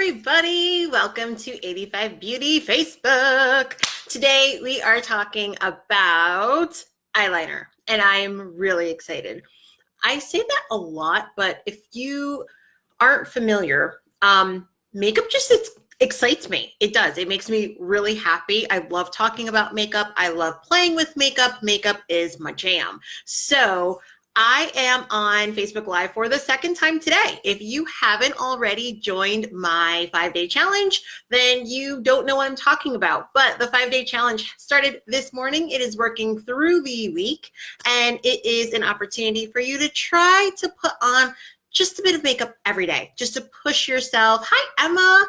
everybody. Welcome to 85 Beauty Facebook. Today we are talking about eyeliner and I'm really excited. I say that a lot, but if you aren't familiar, makeup just excites me. It does. It makes me really happy. I love talking about makeup. I love playing with makeup. Makeup is my jam. So I am on Facebook Live for the second time today. If you haven't already joined my 5-day challenge, then you don't know what I'm talking about. But the 5-day challenge started this morning. It is working through the week, and it is an opportunity for you to try to put on just a bit of makeup every day, just to push yourself. Hi, Emma.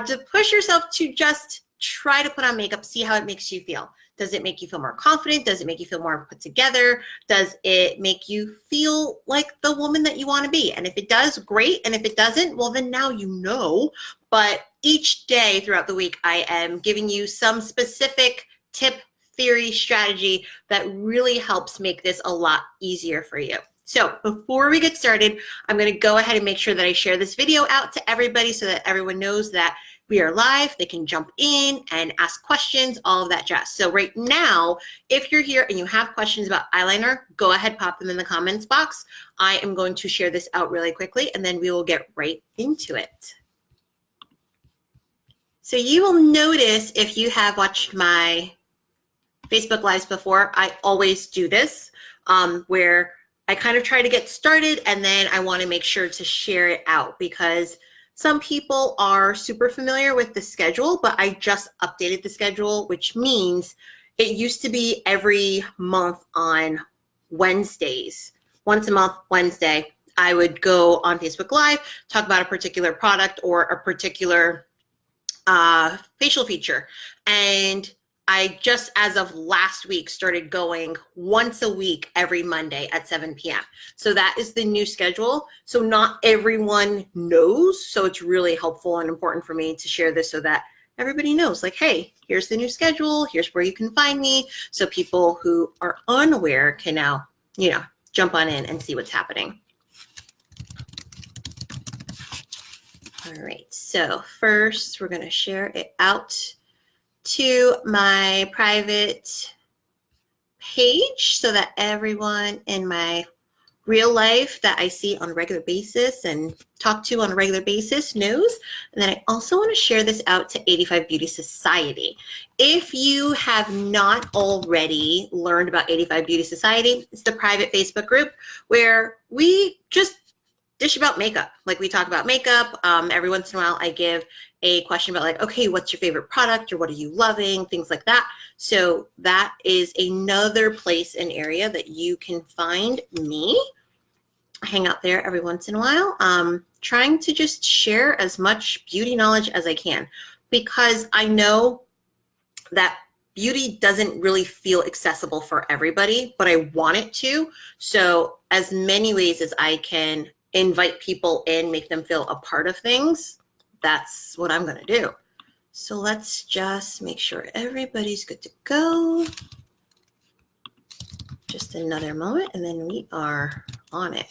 To push yourself to just try to put on makeup, see how it makes you feel. Does it make you feel more confident? Does it make you feel more put together? Does it make you feel like the woman that you want to be? And if it does, great. And if it doesn't, well, then now you know. But each day throughout the week, I am giving you some specific tip, theory, strategy that really helps make this a lot easier for you. So before we get started, I'm going to go ahead and make sure that I share this video out to everybody so that everyone knows that we are live. They can jump in and ask questions, all of that jazz. So right now, if you're here and you have questions about eyeliner, go ahead, pop them in the comments box. I am going to share this out really quickly and then we will get right into it. So you will notice if you have watched my Facebook Lives before, I always do this where I kind of try to get started and then I want to make sure to share it out because some people are super familiar with the schedule, but I just updated the schedule, which means it used to be every month on Wednesdays. Once a month, Wednesday, I would go on Facebook Live, talk about a particular product or a particular facial feature. And I just, as of last week, started going once a week every Monday at 7 p.m. So that is the new schedule. So not everyone knows. So it's really helpful and important for me to share this so that everybody knows, like, hey, here's the new schedule. Here's where you can find me. So people who are unaware can now, jump on in and see what's happening. All right. So first, we're going to share it out to my private page so that everyone in my real life that I see on a regular basis and talk to on a regular basis knows. And then I also want to share this out to 85 Beauty Society. If you have not already learned about 85 Beauty Society, it's the private Facebook group where we just dish about makeup. Like we talk about makeup. Every once in a while I give a question about like, okay, what's your favorite product or what are you loving? Things like that. So that is another place and area that you can find me. I hang out there every once in a while, trying to just share as much beauty knowledge as I can because I know that beauty doesn't really feel accessible for everybody, but I want it to. So as many ways as I can invite people in, make them feel a part of things, that's what I'm gonna do. So let's just make sure everybody's good to go. Just another moment and then we are on it.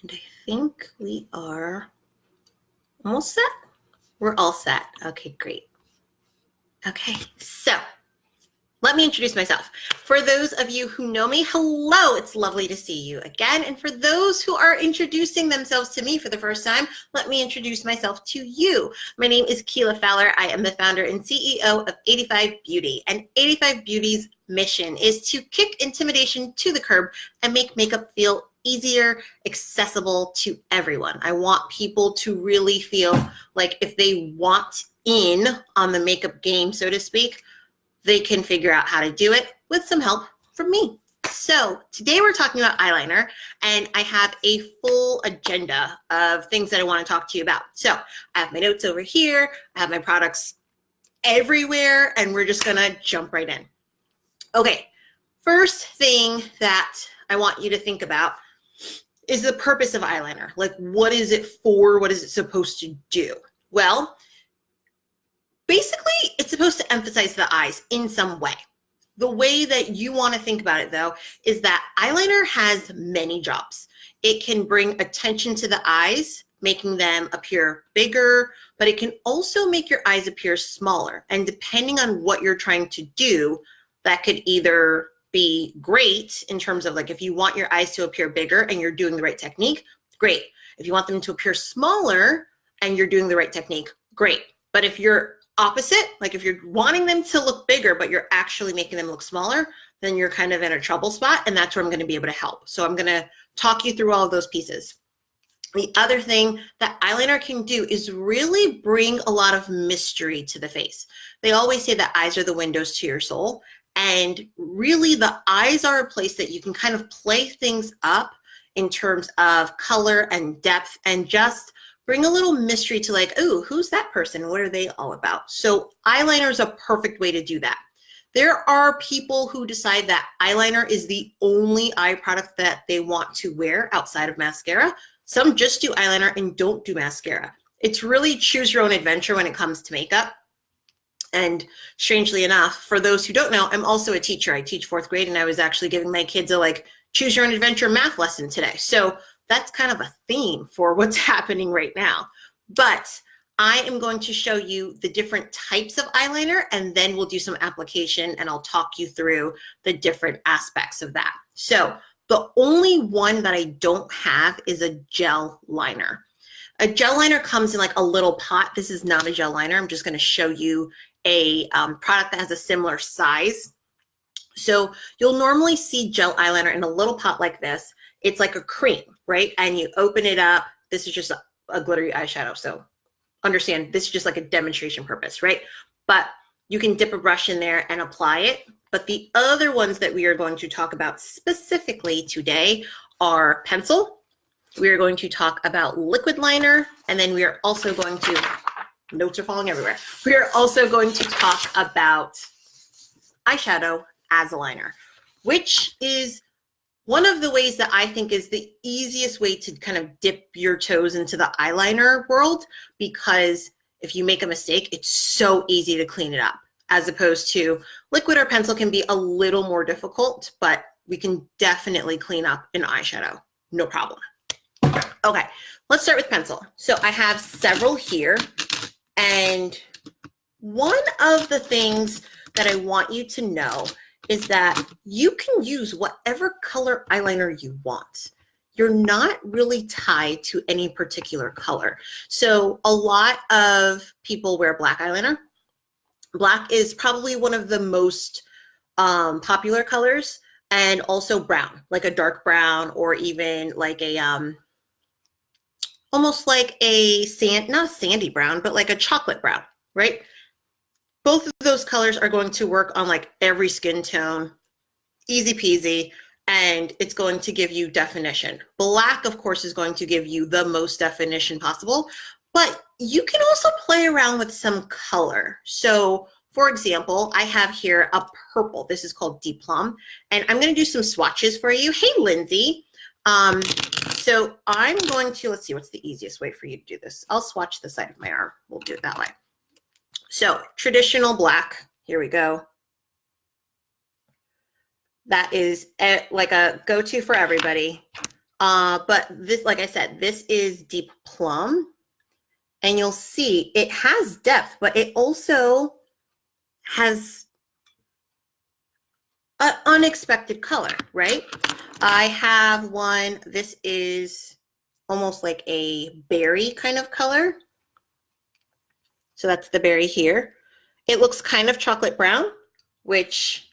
And I think we are almost set. We're all set. Okay, great. Okay, so let me introduce myself. For those of you who know me, hello, it's lovely to see you again. And for those who are introducing themselves to me for the first time, let me introduce myself to you. My name is Keila Fowler. I am the founder and CEO of 85 Beauty. And 85 Beauty's mission is to kick intimidation to the curb and make makeup feel easier, accessible to everyone. I want people to really feel like if they want in on the makeup game, so to speak, they can figure out how to do it with some help from me. So today we're talking about eyeliner and I have a full agenda of things that I want to talk to you about. So I have my notes over here. I have my products everywhere and we're just going to jump right in. Okay. First thing that I want you to think about is the purpose of eyeliner. Like, what is it for? What is it supposed to do? Well, basically, it's supposed to emphasize the eyes in some way. the way that you want to think about it though, is that eyeliner has many jobs. It can bring attention to the eyes, making them appear bigger, but it can also make your eyes appear smaller. And depending on what you're trying to do, that could either be great in terms of like, if you want your eyes to appear bigger and you're doing the right technique, great. If you want them to appear smaller and you're doing the right technique, great. But if you're opposite, like if you're wanting them to look bigger, but you're actually making them look smaller, then you're kind of in a trouble spot. And that's where I'm going to be able to help. So I'm going to talk you through all of those pieces. The other thing that eyeliner can do is really bring a lot of mystery to the face. They always say that eyes are the windows to your soul. And really the eyes are a place that you can kind of play things up in terms of color and depth and just bring a little mystery to like, ooh, who's that person? What are they all about? So eyeliner is a perfect way to do that. There are people who decide that eyeliner is the only eye product that they want to wear outside of mascara. Some just do eyeliner and don't do mascara. It's really choose your own adventure when it comes to makeup. And strangely enough, for those who don't know, I'm also a teacher. I teach 4th grade and I was actually giving my kids a like choose your own adventure math lesson today. So that's kind of a theme for what's happening right now. But I am going to show you the different types of eyeliner and then we'll do some application and I'll talk you through the different aspects of that. So the only one that I don't have is a gel liner. A gel liner comes in like a little pot. This is not a gel liner. I'm just going to show you a product that has a similar size. So you'll normally see gel eyeliner in a little pot like this. It's like a cream, right? And you open it up. This is just a glittery eyeshadow. So understand this is just like a demonstration purpose, right? But you can dip a brush in there and apply it. But the other ones that we are going to talk about specifically today are pencil. We are going to talk about liquid liner. And then we are also going to, notes are falling everywhere. We are also going to talk about eyeshadow as a liner, which is one of the ways that I think is the easiest way to kind of dip your toes into the eyeliner world, because if you make a mistake, it's so easy to clean it up, as opposed to liquid or pencil can be a little more difficult, but we can definitely clean up an eyeshadow, no problem. Okay, let's start with pencil. So I have several here, and one of the things that I want you to know is that you can use whatever color eyeliner you want. You're not really tied to any particular color. So a lot of people wear black eyeliner. Black is probably one of the most popular colors, and also brown, like a dark brown, or even like a almost like a not a sandy brown, but like a chocolate brown, right? Both of those colors are going to work on like every skin tone, easy peasy, and it's going to give you definition. Black, of course, is going to give you the most definition possible, but you can also play around with some color. So for example, I have here a purple. This is called Deep Plum, and I'm going to do some swatches for you. Hey, Lindsay. So I'm going to, let's see, what's the easiest way for you to do this? I'll swatch the side of my arm. We'll do it that way. So traditional black, here we go. That is like a go-to for everybody. But this, like I said, this is Deep Plum. And you'll see it has depth, but it also has an unexpected color, right? I have one, this is almost like a berry kind of color. So that's the berry here. It looks kind of chocolate brown, which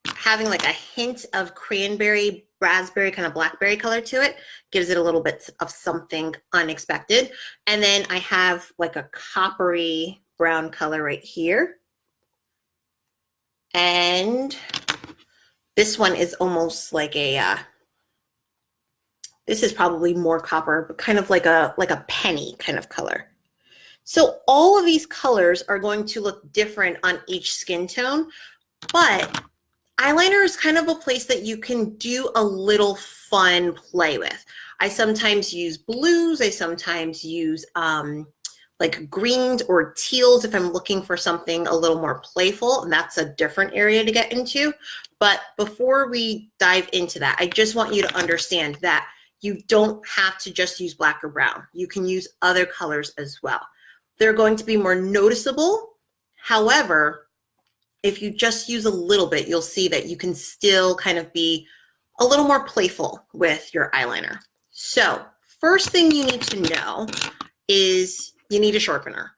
having like a hint of cranberry, raspberry, kind of blackberry color to it gives it a little bit of something unexpected. And then I have like a coppery brown color right here. And this one is almost like a, this is probably more copper, but kind of like a penny kind of color. So all of these colors are going to look different on each skin tone, but eyeliner is kind of a place that you can do a little fun play with. I sometimes use blues. I sometimes use like greens or teals if I'm looking for something a little more playful, and that's a different area to get into. But before we dive into that, I just want you to understand that you don't have to just use black or brown. You can use other colors as well. They're going to be more noticeable. However, if you just use a little bit, you'll see that you can still kind of be a little more playful with your eyeliner. So first thing you need to know is you need a sharpener.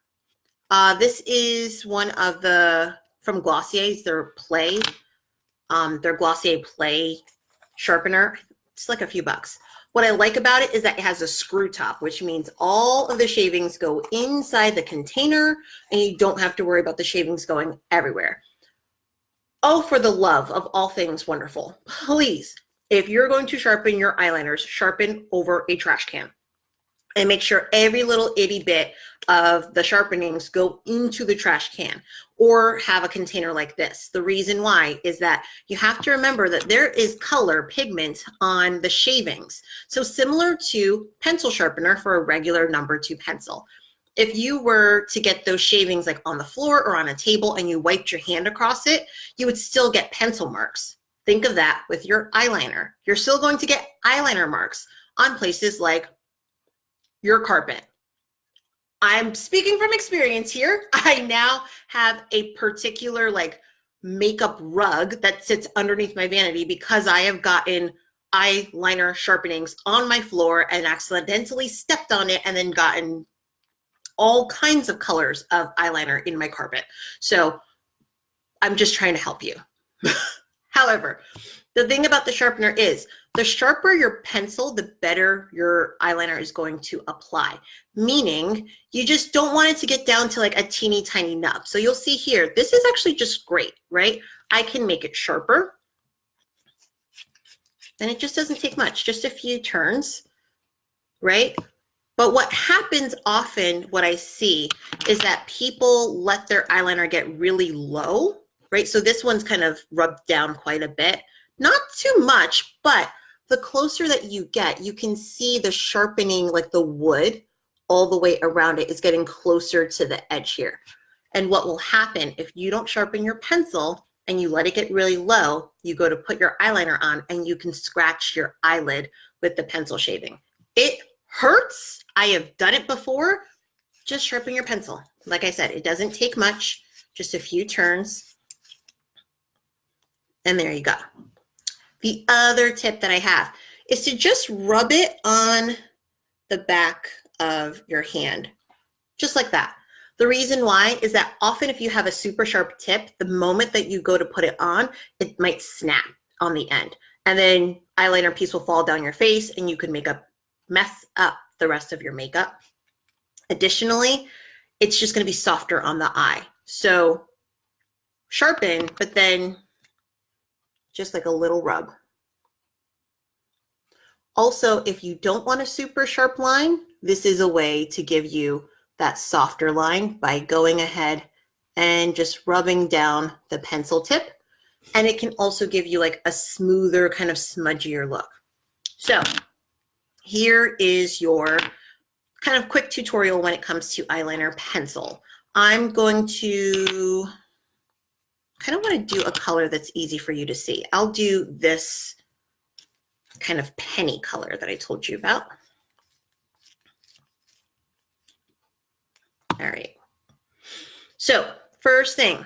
This is one of the, from Glossier's, their Glossier Play sharpener. It's like a few bucks. What I like about it is that it has a screw top, which means all of the shavings go inside the container and you don't have to worry about the shavings going everywhere. Oh, for the love of all things wonderful, please, if you're going to sharpen your eyeliners, sharpen over a trash can. And make sure every little itty bit of the sharpenings go into the trash can, or have a container like this. The reason why is that you have to remember that there is color pigment on the shavings. So similar to pencil sharpener for a regular number 2 pencil. If you were to get those shavings like on the floor or on a table and you wiped your hand across it, you would still get pencil marks. Think of that with your eyeliner. You're still going to get eyeliner marks on places like your carpet. I'm speaking from experience here. I now have a particular like makeup rug that sits underneath my vanity because I have gotten eyeliner sharpenings on my floor and accidentally stepped on it and then gotten all kinds of colors of eyeliner in my carpet. So I'm just trying to help you. However, the thing about the sharpener is the sharper your pencil, the better your eyeliner is going to apply. Meaning you just don't want it to get down to like a teeny tiny nub. So you'll see here, this is actually just great, right? I can make it sharper. And it just doesn't take much, just a few turns, right? But what happens often, what I see, is that people let their eyeliner get really low, right? So this one's kind of rubbed down quite a bit. Not too much, but the closer that you get, you can see the sharpening, like the wood, all the way around it is getting closer to the edge here. And what will happen if you don't sharpen your pencil and you let it get really low, you go to put your eyeliner on and you can scratch your eyelid with the pencil shaving. It hurts. I have done it before. Just sharpen your pencil. Like I said, it doesn't take much, just a few turns. And there you go. The other tip that I have is to just rub it on the back of your hand, just like that. The reason why is that often if you have a super sharp tip, the moment that you go to put it on, it might snap on the end. And then eyeliner piece will fall down your face and you could mess up the rest of your makeup. Additionally, it's just going to be softer on the eye. So sharpen, but then just like a little rub. Also, if you don't want a super sharp line, this is a way to give you that softer line by going ahead and just rubbing down the pencil tip. And it can also give you like a smoother, kind of smudgier look. So here is your kind of quick tutorial when it comes to eyeliner pencil. I'm going to kind of want to do a color that's easy for you to see. I'll do this kind of penny color that I told you about. All right. So first thing,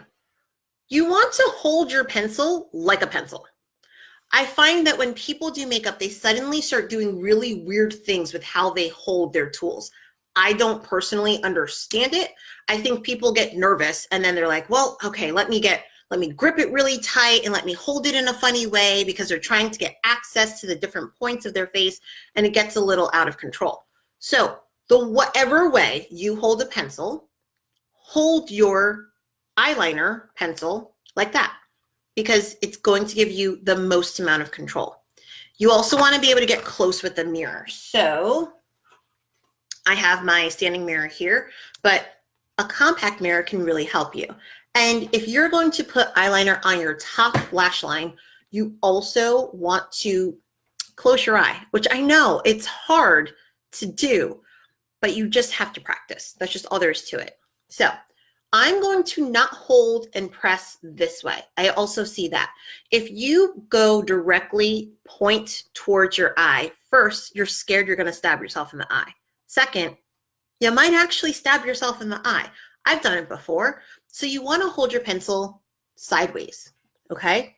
you want to hold your pencil like a pencil. I find that when people do makeup, they suddenly start doing really weird things with how they hold their tools. I don't personally understand it. I think people get nervous and then they're like, well, okay, let me grip it really tight and let me hold it in a funny way because they're trying to get access to the different points of their face and it gets a little out of control. So whatever way you hold a pencil, hold your eyeliner pencil like that because it's going to give you the most amount of control. You also want to be able to get close with the mirror. So I have my standing mirror here, but a compact mirror can really help you. And if you're going to put eyeliner on your top lash line, you also want to close your eye, which I know it's hard to do, but you just have to practice. That's just all there is to it. So I'm going to not hold and press this way. I also see that. If you go directly point towards your eye, first, you're scared you're going to stab yourself in the eye. Second, you might actually stab yourself in the eye. I've done it before. So you want to hold your pencil sideways, okay?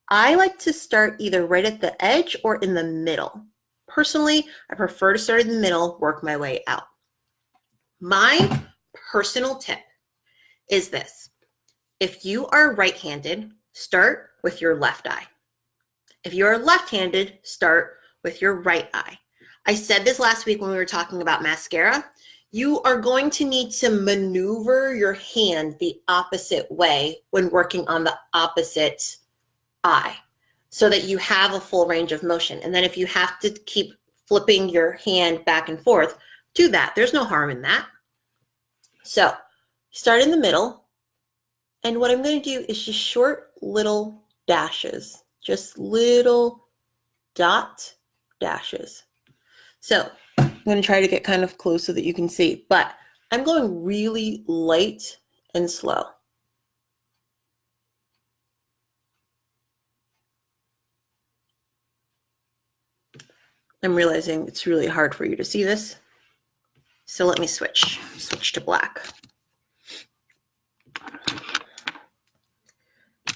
I like to start either right at the edge or in the middle. Personally, I prefer to start in the middle, work my way out. My personal tip is this. If you are right-handed, start with your left eye. If you are left-handed, start with your right eye. I said this last week when we were talking about mascara. You are going to need to maneuver your hand the opposite way when working on the opposite eye so that you have a full range of motion. And then if you have to keep flipping your hand back and forth, do that. There's no harm in that. So start in the middle. And what I'm going to do is just short little dashes, just little dot dashes. So I'm going to try to get kind of close so that you can see, but I'm going really light and slow. I'm realizing it's really hard for you to see this. So let me switch to black.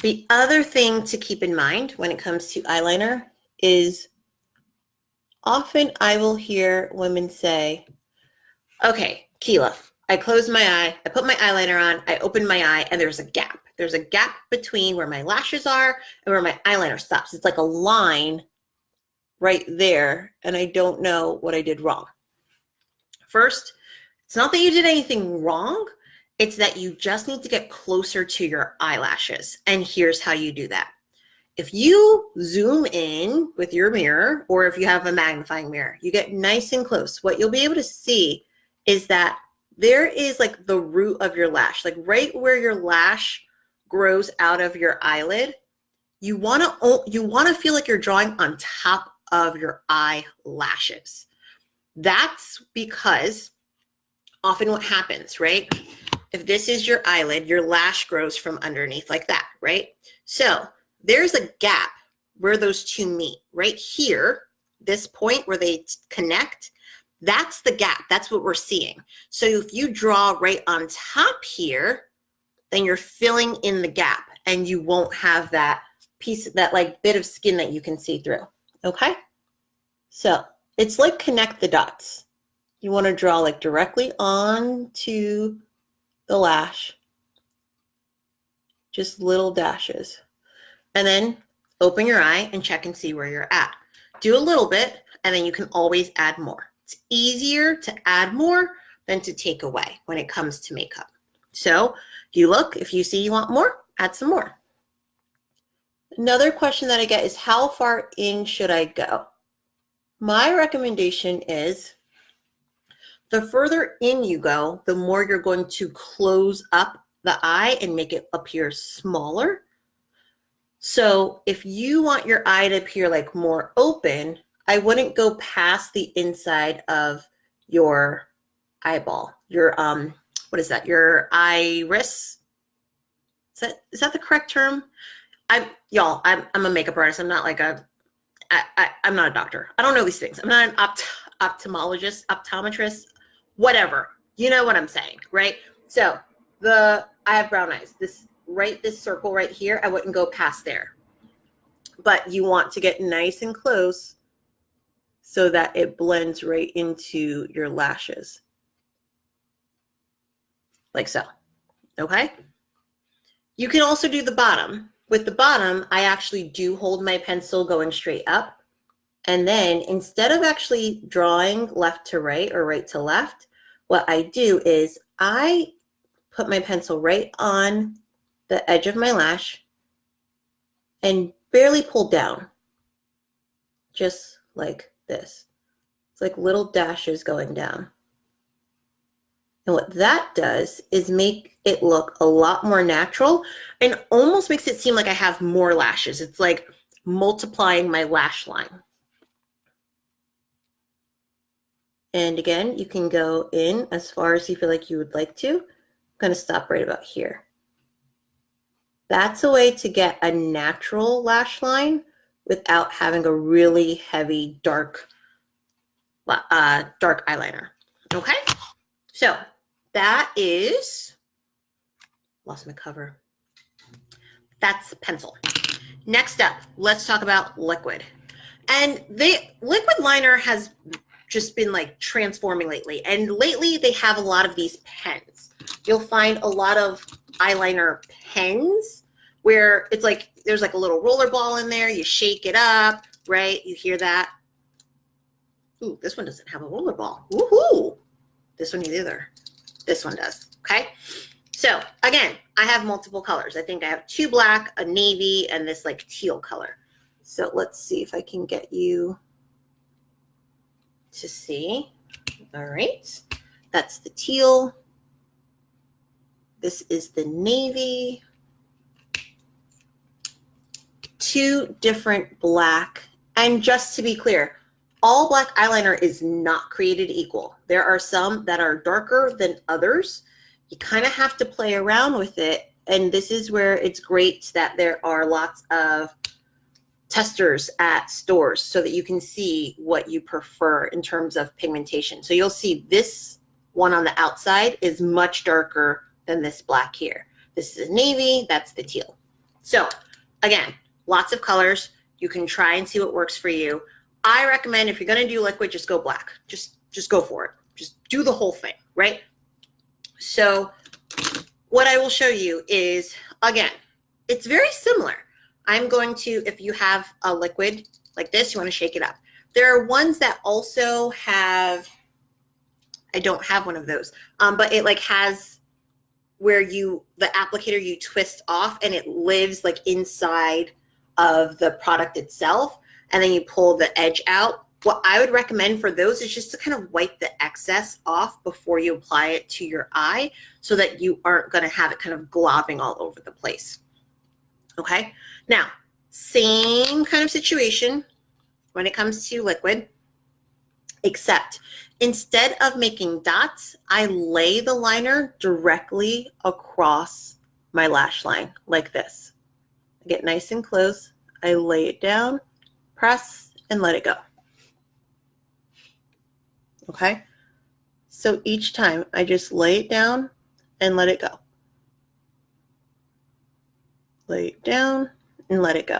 The other thing to keep in mind when it comes to eyeliner is often I will hear women say, okay, Keela, I close my eye, I put my eyeliner on, I open my eye, and there's a gap. There's a gap between where my lashes are and where my eyeliner stops. It's like a line right there, and I don't know what I did wrong. First, it's not that you did anything wrong, it's that you just need to get closer to your eyelashes, and here's how you do that. If you zoom in with your mirror, or if you have a magnifying mirror, you get nice and close. What you'll be able to see is that there is like the root of your lash, like right where your lash grows out of your eyelid. You want to feel like you're drawing on top of your eyelashes. That's because often what happens, right? If this is your eyelid, your lash grows from underneath like that, right? So there's a gap where those two meet right here, this point where they connect, that's the gap. That's what we're seeing. So if you draw right on top here, then you're filling in the gap and you won't have that piece, that like bit of skin that you can see through. Okay. So it's like connect the dots. You want to draw like directly onto the lash, just little dashes. And then open your eye and check and see where you're at. Do a little bit, and then you can always add more. It's easier to add more than to take away when it comes to makeup. So you look, if you see you want more, add some more. Another question that I get is, how far in should I go? My recommendation is the further in you go, the more you're going to close up the eye and make it appear smaller. So if you want your eye to appear like more open, I wouldn't go past the inside of your eyeball. Your what is that? Your iris? Is that the correct term? I'm a makeup artist. I'm not like I'm not a doctor. I don't know these things. I'm not an optometrist, whatever. You know what I'm saying, right? So I have brown eyes. This circle right here, I wouldn't go past there. But you want to get nice and close so that it blends right into your lashes. Like so. Okay? You can also do the bottom. With the bottom, I actually do hold my pencil going straight up. And then instead of actually drawing left to right or right to left, what I do is I put my pencil right on the edge of my lash and barely pull down, just like this. It's like little dashes going down. And what that does is make it look a lot more natural and almost makes it seem like I have more lashes. It's like multiplying my lash line. And again, you can go in as far as you feel like you would like to. I'm going to stop right about here. That's a way to get a natural lash line without having a really heavy, dark eyeliner. Okay, so that is, lost my cover. That's pencil. Next up, let's talk about liquid. And the liquid liner has just been like transforming lately. And lately they have a lot of these pens. You'll find a lot of eyeliner pens where it's like, there's like a little roller ball in there. You shake it up, right? You hear that? Ooh, this one doesn't have a roller ball. Woohoo! This one either. This one does, okay? So again, I have multiple colors. I think I have 2 black, a navy, and this like teal color. So let's see if I can get you to see. All right, that's the teal. This is the navy. 2 different black. And just to be clear, all black eyeliner is not created equal. There are some that are darker than others. You kind of have to play around with it. And this is where it's great that there are lots of testers at stores so that you can see what you prefer in terms of pigmentation. So you'll see this one on the outside is much darker than this black here. This is a navy, that's the teal. So again, lots of colors. You can try and see what works for you. I recommend if you're gonna do liquid, just go black. Just go for it. Just do the whole thing, right? So what I will show you is, again, it's very similar. I'm going to, if you have a liquid like this, you want to shake it up. There are ones that also have, I don't have one of those, but it like has where the applicator you twist off and it lives like inside of the product itself, and then you pull the edge out. What I would recommend for those is just to kind of wipe the excess off before you apply it to your eye so that you aren't going to have it kind of globbing all over the place. Okay, now same kind of situation when it comes to liquid, except instead of making dots, I lay the liner directly across my lash line like this. I get nice and close, I lay it down, press, and let it go. Okay, so each time I just lay it down and let it go. Lay it down and let it go.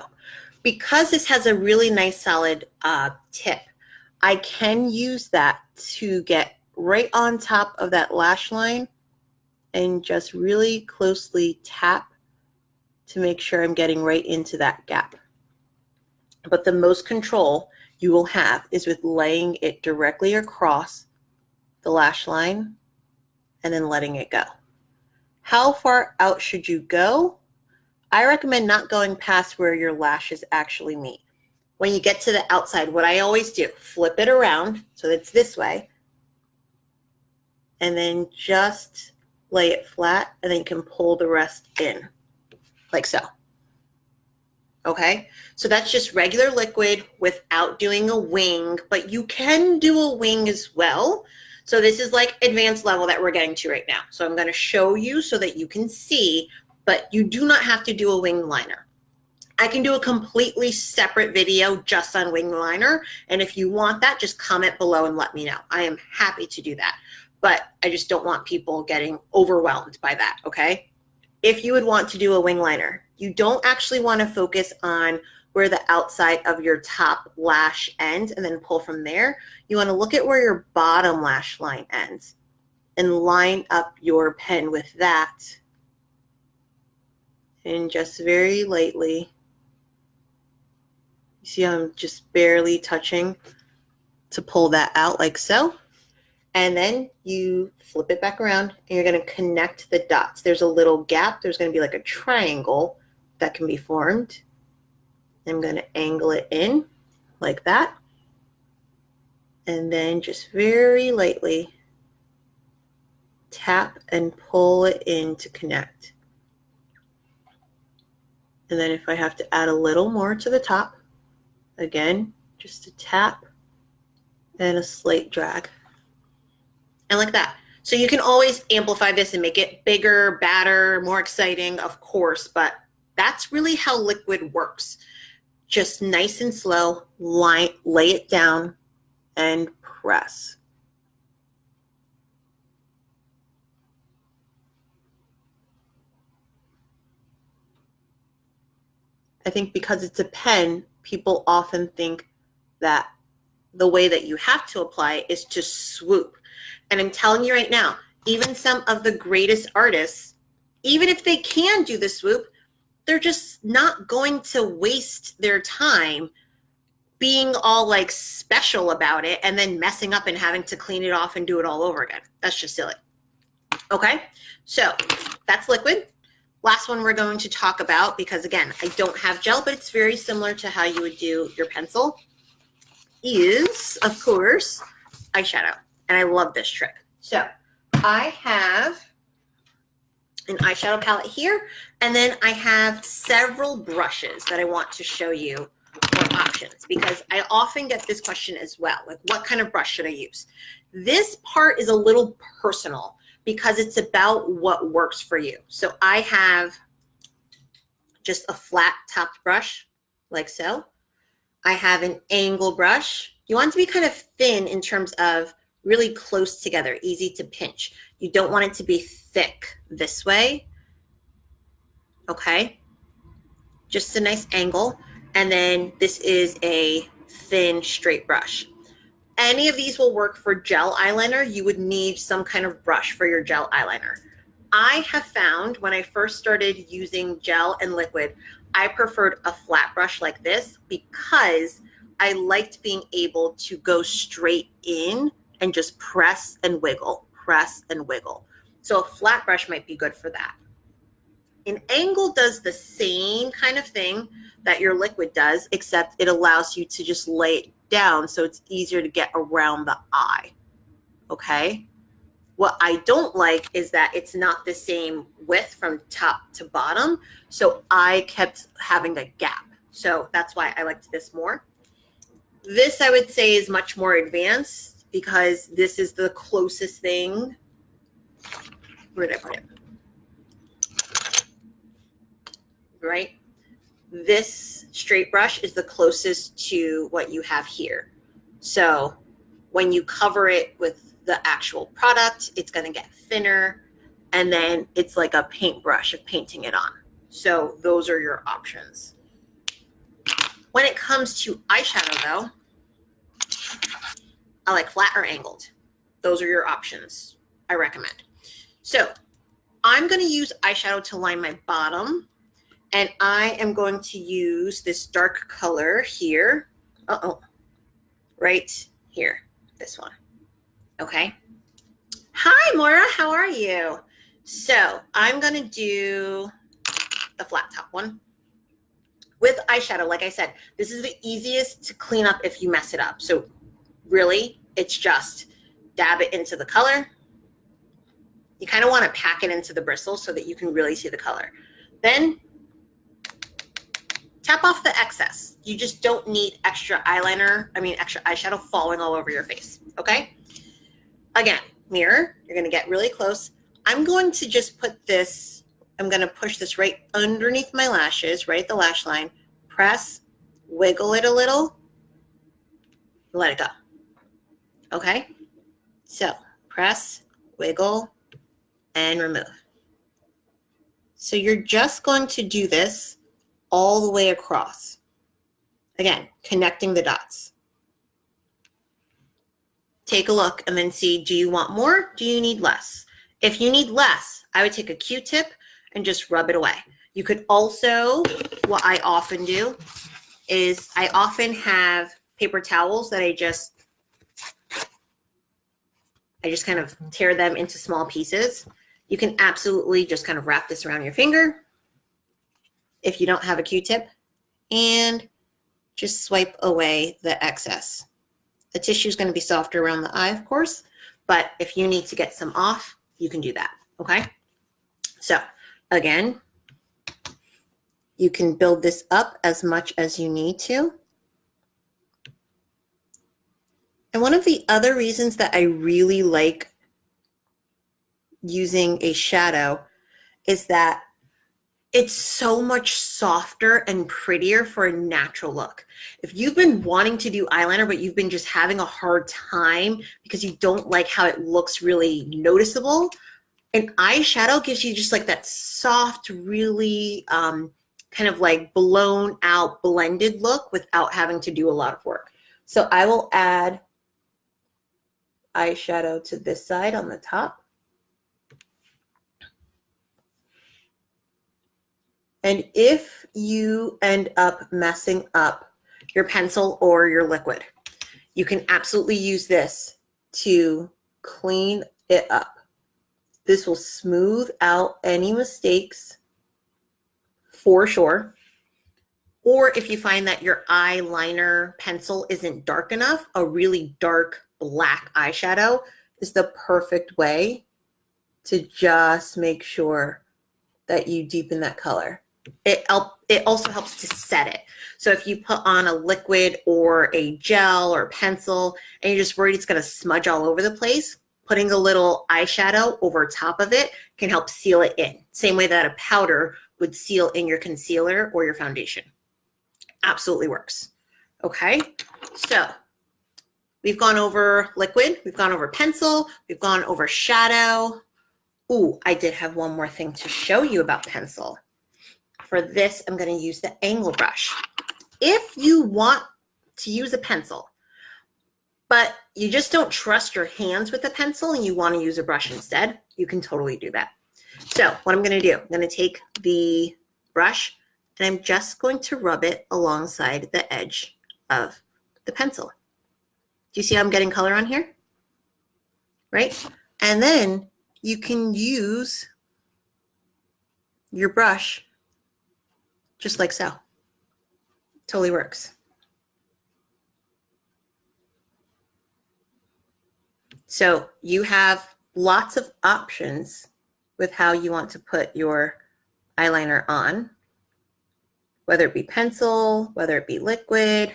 Because this has a really nice solid tip, I can use that to get right on top of that lash line and just really closely tap to make sure I'm getting right into that gap. But the most control you will have is with laying it directly across the lash line and then letting it go. How far out should you go? I recommend not going past where your lashes actually meet. When you get to the outside, what I always do, flip it around so that it's this way, and then just lay it flat, and then you can pull the rest in, like so. Okay, so that's just regular liquid without doing a wing, but you can do a wing as well. So this is like advanced level that we're getting to right now. So I'm going to show you so that you can see, but you do not have to do a wing liner. I can do a completely separate video just on wing liner, and if you want that, just comment below and let me know. I am happy to do that, but I just don't want people getting overwhelmed by that, okay? If you would want to do a wing liner, you don't actually want to focus on where the outside of your top lash ends and then pull from there. You want to look at where your bottom lash line ends and line up your pen with that. And just very lightly, you see I'm just barely touching to pull that out like so. And then you flip it back around and you're going to connect the dots. There's a little gap. There's going to be like a triangle that can be formed. I'm going to angle it in like that. And then just very lightly tap and pull it in to connect. And then if I have to add a little more to the top, again, just a tap and a slight drag. and like that. So you can always amplify this and make it bigger, badder, more exciting, of course, but that's really how liquid works. Just nice and slow, lay it down and press. I think because it's a pen, people often think that the way that you have to apply it is to swoop. And I'm telling you right now, even some of the greatest artists, even if they can do the swoop, they're just not going to waste their time being all like special about it and then messing up and having to clean it off and do it all over again. That's just silly. Okay, so that's liquid. Last one we're going to talk about, because again, I don't have gel, but it's very similar to how you would do your pencil, is, of course, eyeshadow. And I love this trick. So I have an eyeshadow palette here, and then I have several brushes that I want to show you for options, because I often get this question as well, like what kind of brush should I use? This part is a little personal because it's about what works for you. So I have just a flat topped brush like so. I have an angle brush. You want it to be kind of thin in terms of really close together, easy to pinch. You don't want it to be thick this way. Okay, just a nice angle. And then this is a thin straight brush. Any of these will work for gel eyeliner. You would need some kind of brush for your gel eyeliner. I have found when I first started using gel and liquid, I preferred a flat brush like this because I liked being able to go straight in and just press and wiggle, press and wiggle. So a flat brush might be good for that. An angle does the same kind of thing that your liquid does, except it allows you to just lay it down so it's easier to get around the eye. Okay? What I don't like is that it's not the same width from top to bottom, so I kept having a gap. So that's why I liked this more. This I would say is much more advanced because this is the closest thing. Where did I put it? Right? This straight brush is the closest to what you have here. So when you cover it with the actual product, it's going to get thinner, and then it's like a paintbrush of painting it on. So those are your options. When it comes to eyeshadow though, I like flat or angled. Those are your options I recommend. So I'm going to use eyeshadow to line my bottom. And I am going to use this dark color here. Right here, this one. Okay. Hi, Maura, how are you? So I'm gonna do the flat top one with eyeshadow. Like I said, this is the easiest to clean up if you mess it up. So really, it's just dab it into the color. You kind of want to pack it into the bristles so that you can really see the color. Then tap off the excess. You just don't need extra extra eyeshadow falling all over your face, okay? Again, mirror, you're gonna get really close. I'm going to just put this, I'm gonna push this right underneath my lashes, right at the lash line, press, wiggle it a little, let it go, okay? So press, wiggle, and remove. So you're just going to do this all the way across. Again, connecting the dots. Take a look and then see, do you want more? Do you need less? If you need less, I would take a Q-tip and just rub it away. You could also, what I often do is I often have paper towels that I just kind of tear them into small pieces. You can absolutely just kind of wrap this around your finger if you don't have a Q-tip, and just swipe away the excess. The tissue is going to be softer around the eye, of course, but if you need to get some off, you can do that, okay? So again, you can build this up as much as you need to. And one of the other reasons that I really like using a shadow is that it's so much softer and prettier for a natural look. If you've been wanting to do eyeliner, but you've been just having a hard time because you don't like how it looks really noticeable, an eyeshadow gives you just like that soft, really kind of like blown out, blended look without having to do a lot of work. So I will add eyeshadow to this side on the top. And if you end up messing up your pencil or your liquid, you can absolutely use this to clean it up. This will smooth out any mistakes for sure. Or if you find that your eyeliner pencil isn't dark enough, a really dark black eyeshadow is the perfect way to just make sure that you deepen that color. It also helps to set it. So if you put on a liquid or a gel or pencil and you're just worried it's going to smudge all over the place, putting a little eyeshadow over top of it can help seal it in. Same way that a powder would seal in your concealer or your foundation. Absolutely works. Okay, so we've gone over liquid, we've gone over pencil, we've gone over shadow. Ooh, I did have one more thing to show you about pencil. For this, I'm going to use the angle brush. If you want to use a pencil, but you just don't trust your hands with a pencil and you want to use a brush instead, you can totally do that. So what I'm going to do, I'm going to take the brush and I'm just going to rub it alongside the edge of the pencil. Do you see how I'm getting color on here? Right? And then you can use your brush just like so. Totally works. So you have lots of options with how you want to put your eyeliner on, whether it be pencil, whether it be liquid,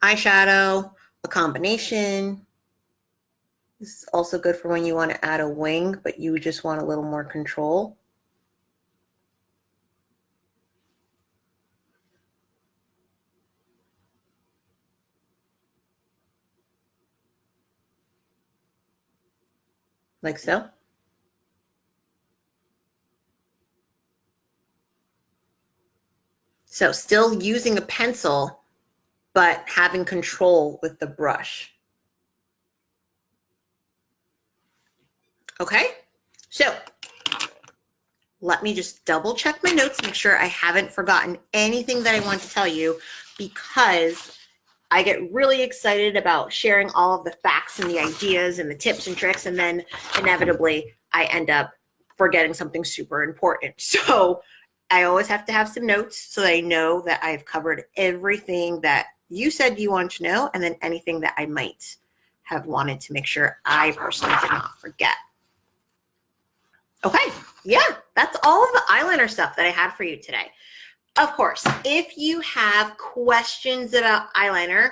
eyeshadow, a combination. This is also good for when you want to add a wing, but you just want a little more control. Like so. So still using a pencil, but having control with the brush. Okay, so let me just double check my notes, make sure I haven't forgotten anything that I want to tell you, because I get really excited about sharing all of the facts and the ideas and the tips and tricks, and then inevitably I end up forgetting something super important. So I always have to have some notes so that I know that I've covered everything that you said you want to know, and then anything that I might have wanted to make sure I personally did not forget. Okay, yeah, that's all of the eyeliner stuff that I had for you today. Of course, if you have questions about eyeliner,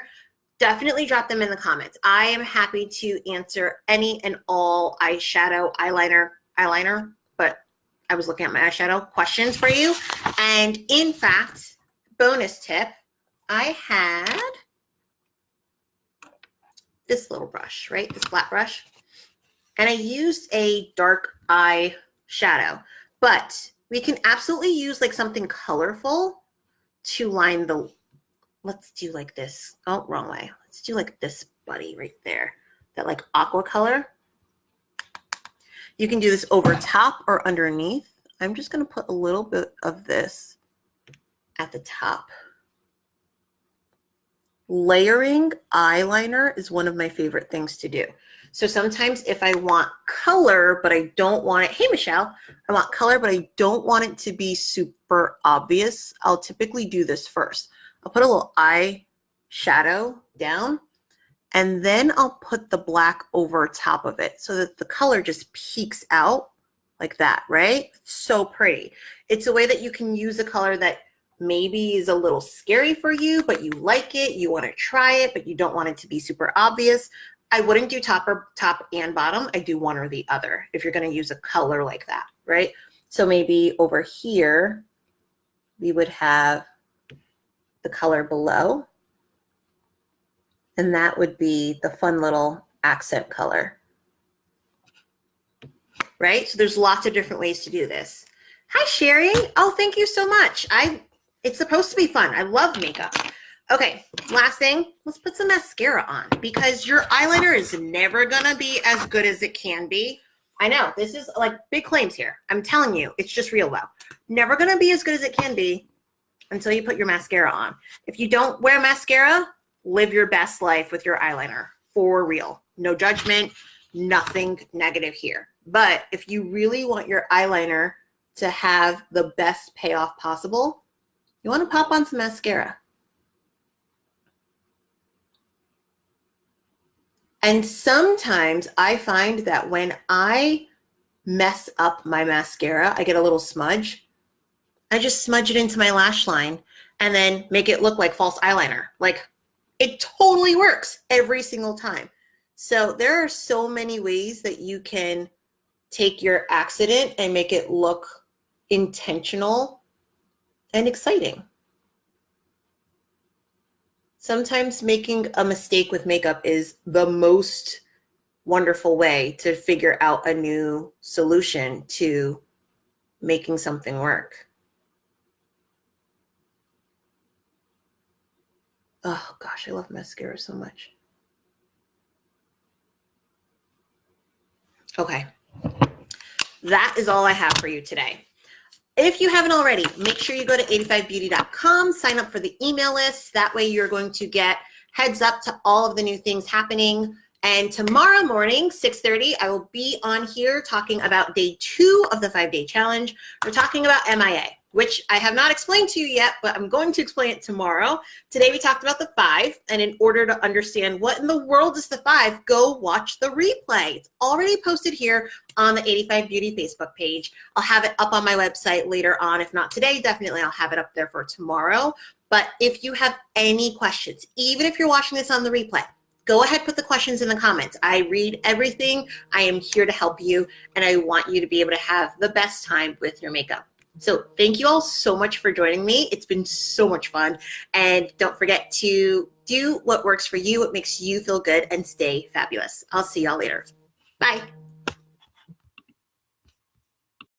definitely drop them in the comments. I am happy to answer any and all eyeshadow, eyeliner, but I was looking at my eyeshadow questions for you. And in fact, bonus tip, I had this little brush, right? This flat brush. And I used a dark eye shadow, but we can absolutely use like something colorful to line the, let's do like this. Oh, wrong way. Let's do like this buddy right there. That like aqua color. You can do this over top or underneath. I'm just going to put a little bit of this at the top. Layering eyeliner is one of my favorite things to do. So sometimes if I want color, but I don't want it, hey Michelle, I want color, but I don't want it to be super obvious, I'll typically do this first. I'll put a little eye shadow down, and then I'll put the black over top of it so that the color just peeks out like that, right? So pretty. It's a way that you can use a color that maybe is a little scary for you, but you like it, you want to try it, but you don't want it to be super obvious. I wouldn't do top and bottom. I do one or the other if you're going to use a color like that, right? So maybe over here, we would have the color below, and that would be the fun little accent color, right? So there's lots of different ways to do this. Hi, Sherry. Oh, thank you so much. It's supposed to be fun. I love makeup. Okay, last thing, let's put some mascara on because your eyeliner is never gonna be as good as it can be. I know, this is like big claims here. I'm telling you, it's just real though. Never gonna be as good as it can be until you put your mascara on. If you don't wear mascara, live your best life with your eyeliner, for real. No judgment, nothing negative here. But if you really want your eyeliner to have the best payoff possible, you wanna pop on some mascara. And sometimes I find that when I mess up my mascara, I get a little smudge. I just smudge it into my lash line and then make it look like false eyeliner. Like, it totally works every single time. So there are so many ways that you can take your accident and make it look intentional and exciting. Sometimes making a mistake with makeup is the most wonderful way to figure out a new solution to making something work. Oh gosh, I love mascara so much. Okay, that is all I have for you today. If you haven't already, make sure you go to eightyfivebeauty.com, sign up for the email list. That way you're going to get heads up to all of the new things happening. And tomorrow morning, 6:30, I will be on here talking about day 2 of the 5-day challenge. We're talking about MIA, which I have not explained to you yet, but I'm going to explain it tomorrow. Today we talked about the 5, and in order to understand what in the world is the 5, go watch the replay. It's already posted here on the 85 Beauty Facebook page. I'll have it up on my website later on. If not today, definitely I'll have it up there for tomorrow. But if you have any questions, even if you're watching this on the replay, go ahead, put the questions in the comments. I read everything. I am here to help you, and I want you to be able to have the best time with your makeup. So thank you all so much for joining me. It's been so much fun. And don't forget to do what works for you, what makes you feel good, and stay fabulous. I'll see y'all later. Bye.